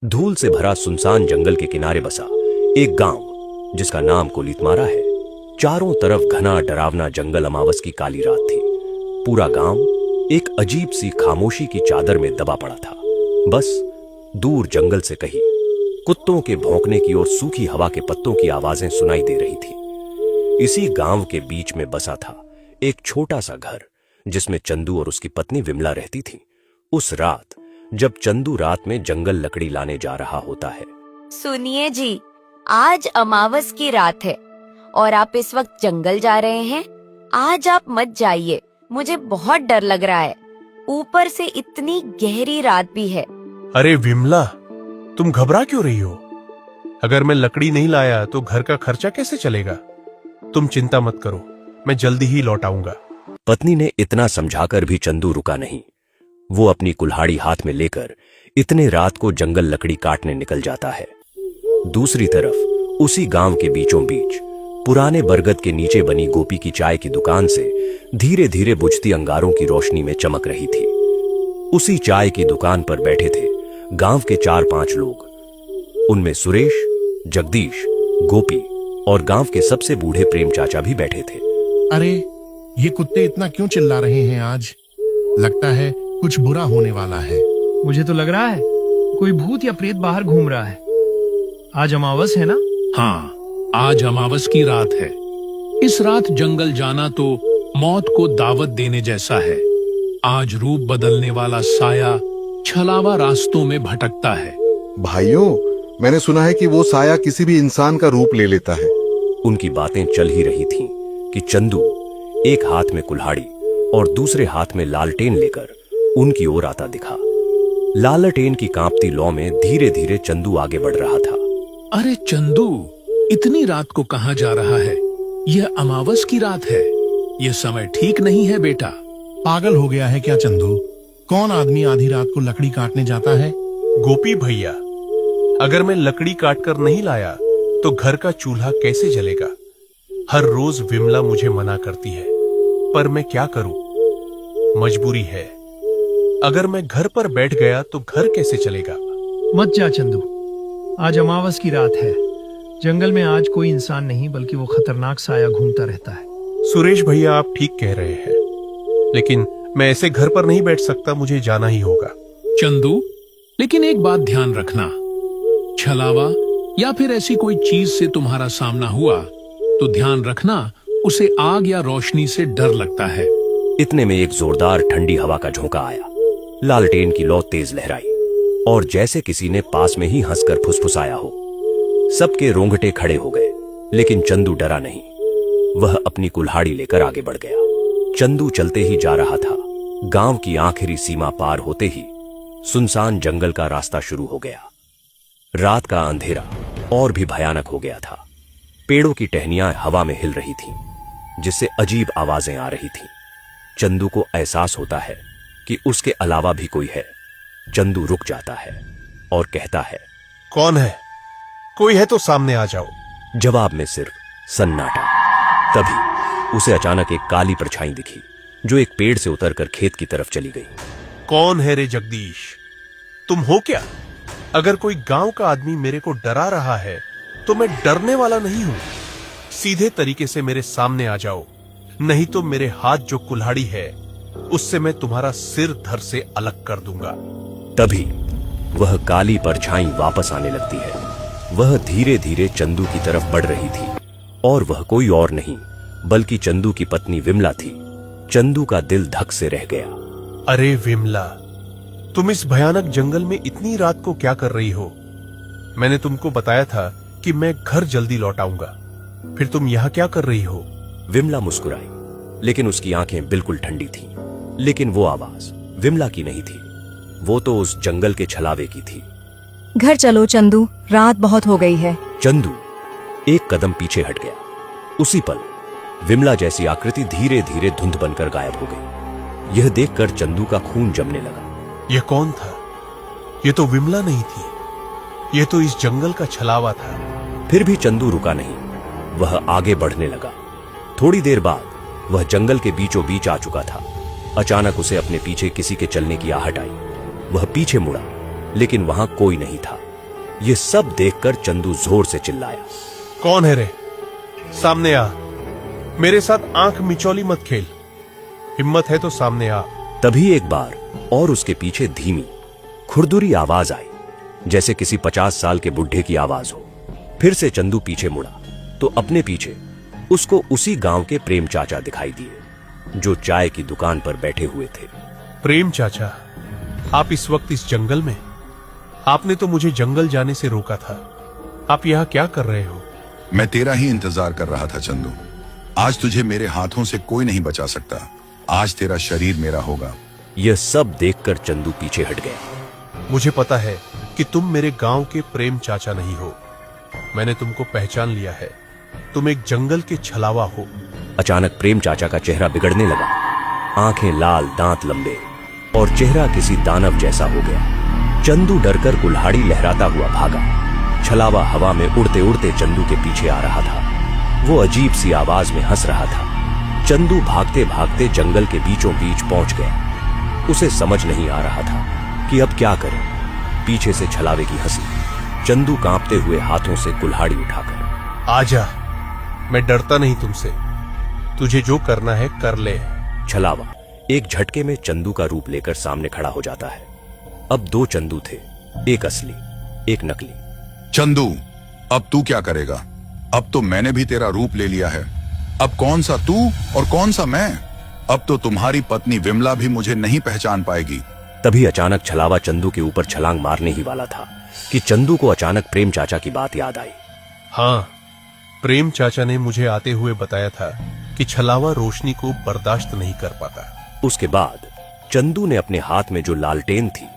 धूल से भरा सुनसान जंगल के किनारे बसा एक गांव जिसका नाम कोलीतमारा है। चारों तरफ घना डरावना जंगल, अमावस की काली रात थी। पूरा गांव एक अजीब सी खामोशी की चादर में दबा पड़ा था। बस दूर जंगल से कहीं कुत्तों के भौंकने की और सूखी हवा के पत्तों की आवाजें सुनाई दे रही थी। इसी गांव के बीच में बसा था एक छोटा सा घर जिसमें चंदू और उसकी पत्नी विमला रहती थी। उस रात जब चंदू रात में जंगल लकड़ी लाने जा रहा होता है। सुनिए जी, आज अमावस की रात है और आप इस वक्त जंगल जा रहे हैं। आज आप मत जाइए, मुझे बहुत डर लग रहा है। ऊपर से इतनी गहरी रात भी है। अरे विमला, तुम घबरा क्यों रही हो? अगर मैं लकड़ी नहीं लाया तो घर का खर्चा कैसे चलेगा? तुम चिंता मत करो, मैं जल्दी ही लौट आऊंगा। पत्नी ने इतना समझाकर भी चंदू रुका नहीं। वो अपनी कुल्हाड़ी हाथ में लेकर इतने रात को जंगल लकड़ी काटने निकल जाता है। दूसरी तरफ उसी गांव के बीचों बीच पुराने बरगद के नीचे बनी गोपी की चाय की दुकान से धीरे धीरे बुझती अंगारों की रोशनी में चमक रही थी। उसी चाय की दुकान पर बैठे थे गांव के 4-5 लोग। उनमें सुरेश, जगदीश, गोपी और गांव के सबसे बूढ़े प्रेम चाचा भी बैठे थे। अरे ये कुत्ते इतना क्यों चिल्ला रहे हैं आज? लगता है कुछ बुरा होने वाला है। मुझे तो लग रहा है कोई भूत या प्रेत बाहर घूम रहा है। आज अमावस है ना? हाँ, आज अमावस की रात है। इस रात जंगल जाना तो मौत को दावत देने जैसा है। आज रूप बदलने वाला साया छलावा रास्तों में भटकता है। भाइयों, मैंने सुना है कि वो साया किसी भी इंसान का रूप ले लेता है। उनकी बातें चल ही रही थीं कि चंदू एक हाथ में कुल्हाड़ी और दूसरे हाथ में लालटेन लेकर उनकी ओर आता दिखा। लालटेन की कांपती लौ में धीरे धीरे चंदू आगे बढ़ रहा था। अरे चंदू, इतनी रात को कहाँ जा रहा है? यह अमावस की रात है। यह समय ठीक नहीं है बेटा। पागल हो गया है क्या चंदू? कौन आदमी आधी रात को लकड़ी काटने जाता है? गोपी भैया, अगर मैं लकड़ी काटकर नहीं लाया तो घर का चूल्हा कैसे जलेगा? हर रोज विमला मुझे मना करती है, पर मैं क्या करूं? मजबूरी है। अगर मैं घर पर बैठ गया तो घर कैसे चलेगा? मत जा चंदू, आज अमावस की रात है। जंगल में आज कोई इंसान नहीं बल्कि वो खतरनाक साया घूमता रहता है। सुरेश भैया, आप ठीक कह रहे हैं, लेकिन मैं ऐसे घर पर नहीं बैठ सकता। मुझे जाना ही होगा। चंदू, लेकिन एक बात ध्यान रखना, छलावा या फिर ऐसी कोई चीज से तुम्हारा सामना हुआ तो ध्यान रखना उसे आग या रोशनी से डर लगता है। इतने में एक जोरदार ठंडी हवा का झोंका आया। लालटेन की लौ तेज लहराई और जैसे किसी ने पास में ही हंसकर फुसफुसाया हो। सबके रोंगटे खड़े हो गए, लेकिन चंदू डरा नहीं। वह अपनी कुल्हाड़ी लेकर आगे बढ़ गया। चंदू चलते ही जा रहा था। गांव की आखिरी सीमा पार होते ही सुनसान जंगल का रास्ता शुरू हो गया। रात का अंधेरा और भी भयानक हो गया था। पेड़ों की टहनियां हवा में हिल रही थीं, जिससे अजीब आवाजें आ रही थीं। चंदू को एहसास होता है कि उसके अलावा भी कोई है। चंदू रुक जाता है और कहता है, कौन है? कोई है तो सामने आ जाओ। जवाब में सिर्फ सन्नाटा। तभी उसे अचानक एक काली परछाई दिखी जो एक पेड़ से उतरकर खेत की तरफ चली गई। कौन है रे जगदीश? तुम हो क्या? अगर कोई गांव का आदमी मेरे को डरा रहा है तो मैं डरने वाला नहीं हूं। सीधे तरीके से मेरे सामने आ जाओ, नहीं तो मेरे हाथ जो कुल्हाड़ी है उससे मैं तुम्हारा सिर धड़ से अलग कर दूंगा। तभी वह काली परछाई वापस आने लगती है। वह धीरे धीरे चंदू की तरफ बढ़ रही थी और वह कोई और नहीं बल्कि चंदू की पत्नी विमला थी। चंदू का दिल धक से रह गया। अरे विमला, तुम इस भयानक जंगल में इतनी रात को क्या कर रही हो? मैंने तुमको बताया था कि मैं घर जल्दी लौट आऊंगा, फिर तुम यहां क्या कर रही हो? विमला मुस्कुराई, लेकिन उसकी आंखें बिल्कुल ठंडी थीं। लेकिन वो आवाज विमला की नहीं थी, वो तो उस जंगल के छलावे की थी। घर चलो चंदू, रात बहुत हो गई है। चंदू एक कदम पीछे हट गया। उसी पल विमला जैसी आकृति धीरे धीरे धुंध बनकर गायब हो गई। यह देखकर चंदू का खून जमने लगा। यह कौन था? यह तो विमला नहीं थी, यह तो इस जंगल का छलावा था। फिर भी चंदू रुका नहीं, वह आगे बढ़ने लगा। थोड़ी देर बाद वह जंगल के बीचों बीच आ चुका था। अचानक उसे अपने पीछे किसी के चलने की आहट आई। वह पीछे मुड़ा, लेकिन वहां कोई नहीं था। ये सब देखकर चंदू जोर से चिल्लाया। कौन है रे? सामने आ। मेरे साथ आंख मिचौली मत खेल। हिम्मत है तो सामने आ। तभी एक बार और उसके पीछे धीमी खुरदुरी आवाज आई, जैसे किसी 50 साल के बुढ़े की आवाज हो। फिर से चंदू पीछे मुड़ा तो अपने पीछे उसको उसी गांव के प्रेम चाचा दिखाई दिए, जो चाय की दुकान पर बैठे हुए थे। प्रेम चाचा, आप इस वक्त इस जंगल में? आपने तो मुझे जंगल जाने से रोका था। आप यहाँ क्या कर रहे हो? मैं तेरा ही इंतजार कर रहा था चंदू। आज तुझे मेरे हाथों से कोई नहीं बचा सकता। आज तेरा शरीर मेरा होगा। यह सब देखकर चंदू पीछे हट गया। मुझे पता है कि तुम मेरे गांव के प्रेम चाचा नहीं हो। मैंने तुमको पहचान लिया है। तुम एक जंगल के छलावा हो। अचानक प्रेम चाचा का चेहरा बिगड़ने लगा। आंखें लाल, दांत लंबे और चेहरा किसी दानव जैसा हो गया। चंदू डरकर कुल्हाड़ी लहराता हुआ भागा। छलावा हवा में उड़ते उड़ते चंदू के पीछे आ रहा था। वो अजीब सी आवाज में हंस रहा था। चंदू भागते भागते जंगल के बीचों बीच पहुंच गया। उसे समझ नहीं आ रहा था कि अब क्या करे। पीछे से छलावे की हंसी। चंदू कांपते हुए हाथों से कुल्हाड़ी उठाकर, आजा, मैं डरता नहीं तुमसे। तुझे जो करना है कर ले। छलावा एक झटके में चंदू का रूप लेकर सामने खड़ा हो जाता है। अब 2 चंदू थे, एक असली, एक नकली। चंदू, अब तू क्या करेगा? अब तो मैंने भी तेरा रूप ले लिया है। अब कौन सा तू और कौन सा मैं? अब तो तुम्हारी पत्नी विमला भी मुझे नहीं पहचान पाएगी। तभी अचानक छलावा चंदू के ऊपर छलांग मारने ही वाला था कि चंदू को अचानक प्रेम चाचा की बात याद आई। हाँ, प्रेम चाचा ने मुझे आते हुए बताया था कि छलावा रोशनी को बर्दाश्त नहीं कर पाता। उसके बाद चंदू ने अपने हाथ में जो लालटेन थी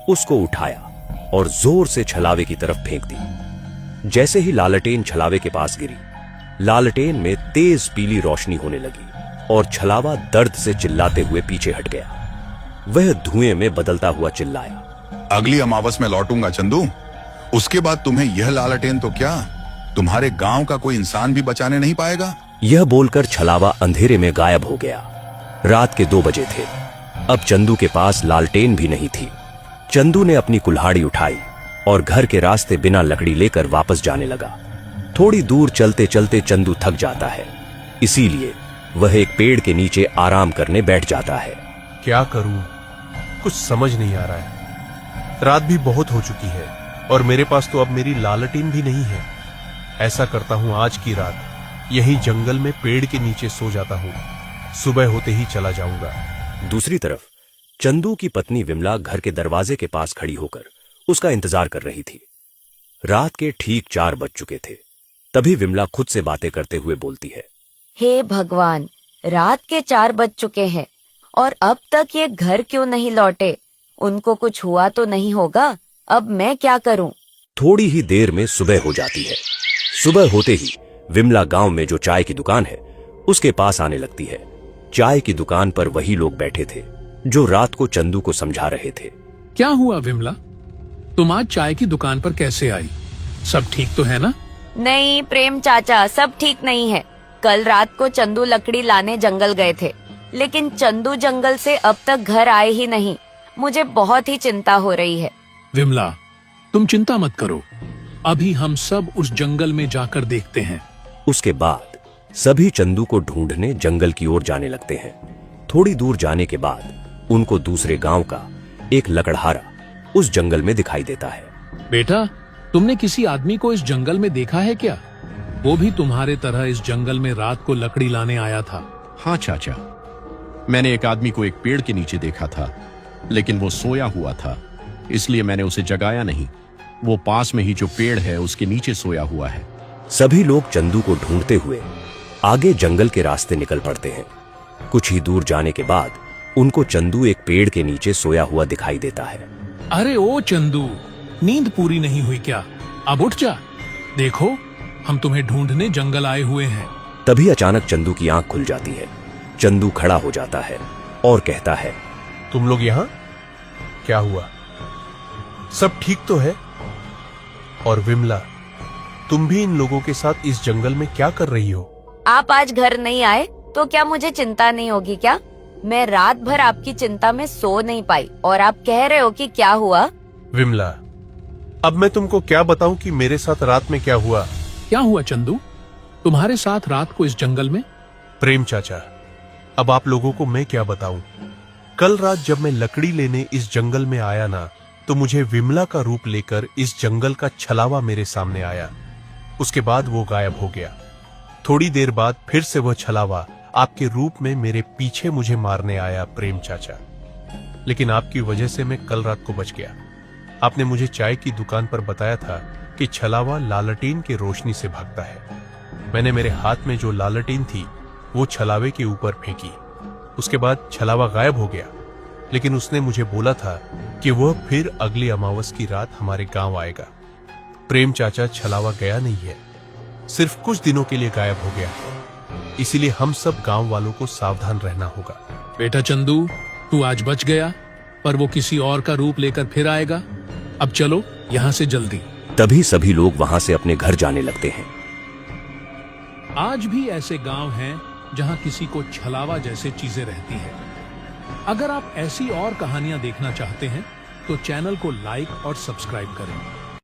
उसको उठाया और जोर से छलावे की तरफ फेंक दी। जैसे ही लालटेन छलावे के पास गिरी, लालटेन में तेज पीली रोशनी होने लगी और छलावा दर्द से चिल्लाते हुए पीछे हट गया। वह धुएं में बदलता हुआ चिल्लाया, अगली अमावस में लौटूंगा चंदू। उसके बाद तुम्हें यह लालटेन तो क्या, तुम्हारे गांव का कोई इंसान भी बचाने नहीं पाएगा। यह बोलकर छलावा अंधेरे में गायब हो गया। रात के 2 बजे थे। अब चंदू के पास लालटेन भी नहीं थी। चंदू ने अपनी कुल्हाड़ी उठाई और घर के रास्ते बिना लकड़ी लेकर वापस जाने लगा। थोड़ी दूर चलते चलते चंदू थक जाता है, इसीलिए वह एक पेड़ के नीचे आराम करने बैठ जाता है। क्या करूं, कुछ समझ नहीं आ रहा है। रात भी बहुत हो चुकी है और मेरे पास तो अब मेरी लालटेन भी नहीं है। ऐसा करता हूं, आज की रात यहीं जंगल में पेड़ के नीचे सो जाता हूं। सुबह होते ही चला जाऊंगा। दूसरी तरफ चंदू की पत्नी विमला घर के दरवाजे के पास खड़ी होकर उसका इंतजार कर रही थी। रात के ठीक 4 बज चुके थे। तभी विमला खुद से बातें करते हुए बोलती है, हे भगवान, रात के 4 बज चुके हैं और अब तक ये घर क्यों नहीं लौटे? उनको कुछ हुआ तो नहीं होगा? अब मैं क्या करूं? थोड़ी ही देर में सुबह हो जाती है। सुबह होते ही विमला गांव में जो चाय की दुकान है उसके पास आने लगती है। चाय की दुकान पर वही लोग बैठे थे जो रात को चंदू को समझा रहे थे। क्या हुआ विमला, तुम आज चाय की दुकान पर कैसे आई? सब ठीक तो है ना? नहीं प्रेम चाचा, सब ठीक नहीं है। कल रात को चंदू लकड़ी लाने जंगल गए थे, लेकिन चंदू जंगल से अब तक घर आए ही नहीं। मुझे बहुत ही चिंता हो रही है। विमला, तुम चिंता मत करो, अभी हम सब उस जंगल में जाकर देखते हैं। उसके बाद सभी चंदू को ढूंढने जंगल की ओर जाने लगते हैं। थोड़ी दूर जाने के बाद उनको दूसरे गांव का एक लकड़हारा उस जंगल में दिखाई देता है। बेटा, तुमने किसी आदमी को इस जंगल में देखा है क्या? वो भी तुम्हारे तरह इस जंगल में रात को लकड़ी लाने आया था। हाँ चाचा, मैंने एक आदमी को एक पेड़ के नीचे देखा था, लेकिन वो सोया हुआ था, इसलिए मैंने उसे जगाया नहीं। वो पास में ही जो पेड़ है उसके नीचे सोया हुआ है। सभी लोग चंदू को ढूंढते हुए आगे जंगल के रास्ते निकल पड़ते हैं। कुछ ही दूर जाने के बाद उनको चंदू एक पेड़ के नीचे सोया हुआ दिखाई देता है। अरे ओ चंदू, नींद पूरी नहीं हुई क्या? अब उठ जा, देखो हम तुम्हें ढूंढने जंगल आए हुए हैं। तभी अचानक चंदू की आंख खुल जाती है। चंदू खड़ा हो जाता है और कहता है, तुम लोग यहाँ? क्या हुआ? सब ठीक तो है? और विमला, तुम भी इन लोगों के साथ इस जंगल में क्या कर रही हो? आप आज घर नहीं आए तो क्या मुझे चिंता नहीं होगी क्या? मैं रात भर आपकी चिंता में सो नहीं पाई और आप कह रहे हो कि क्या हुआ? विमला, अब मैं तुमको क्या बताऊं कि मेरे साथ रात में क्या हुआ। क्या हुआ चंदू? तुम्हारे साथ रात को इस जंगल में? प्रेम चाचा, अब आप लोगों को मैं क्या बताऊं। कल रात जब मैं लकड़ी लेने इस जंगल में आया ना, तो मुझे विमला का रूप लेकर इस जंगल का छलावा मेरे सामने आया। उसके बाद वो गायब हो गया। थोड़ी देर बाद फिर से वह छलावा आपके रूप में मेरे पीछे मुझे मारने आया प्रेम चाचा। लेकिन आपकी वजह से मैं कल रात को बच गया। आपने मुझे चाय की दुकान पर बताया था कि छलावा लालटेन की रोशनी से भागता है। मैंने मेरे हाथ में जो लालटेन थी वो छलावे के ऊपर फेंकी। उसके बाद छलावा गायब हो गया, लेकिन उसने मुझे बोला था कि वह फिर अगली अमावस की रात हमारे गांव आएगा। प्रेम चाचा, छलावा गया नहीं है, सिर्फ कुछ दिनों के लिए गायब हो गया। इसीलिए हम सब गांव वालों को सावधान रहना होगा। बेटा चंदू, तू आज बच गया, पर वो किसी और का रूप लेकर फिर आएगा। अब चलो यहाँ से जल्दी। तभी सभी लोग वहां से अपने घर जाने लगते हैं। आज भी ऐसे गांव हैं जहां किसी को छलावा जैसे चीजें रहती हैं। अगर आप ऐसी और कहानियां देखना चाहते हैं तो चैनल को लाइक और सब्सक्राइब करें।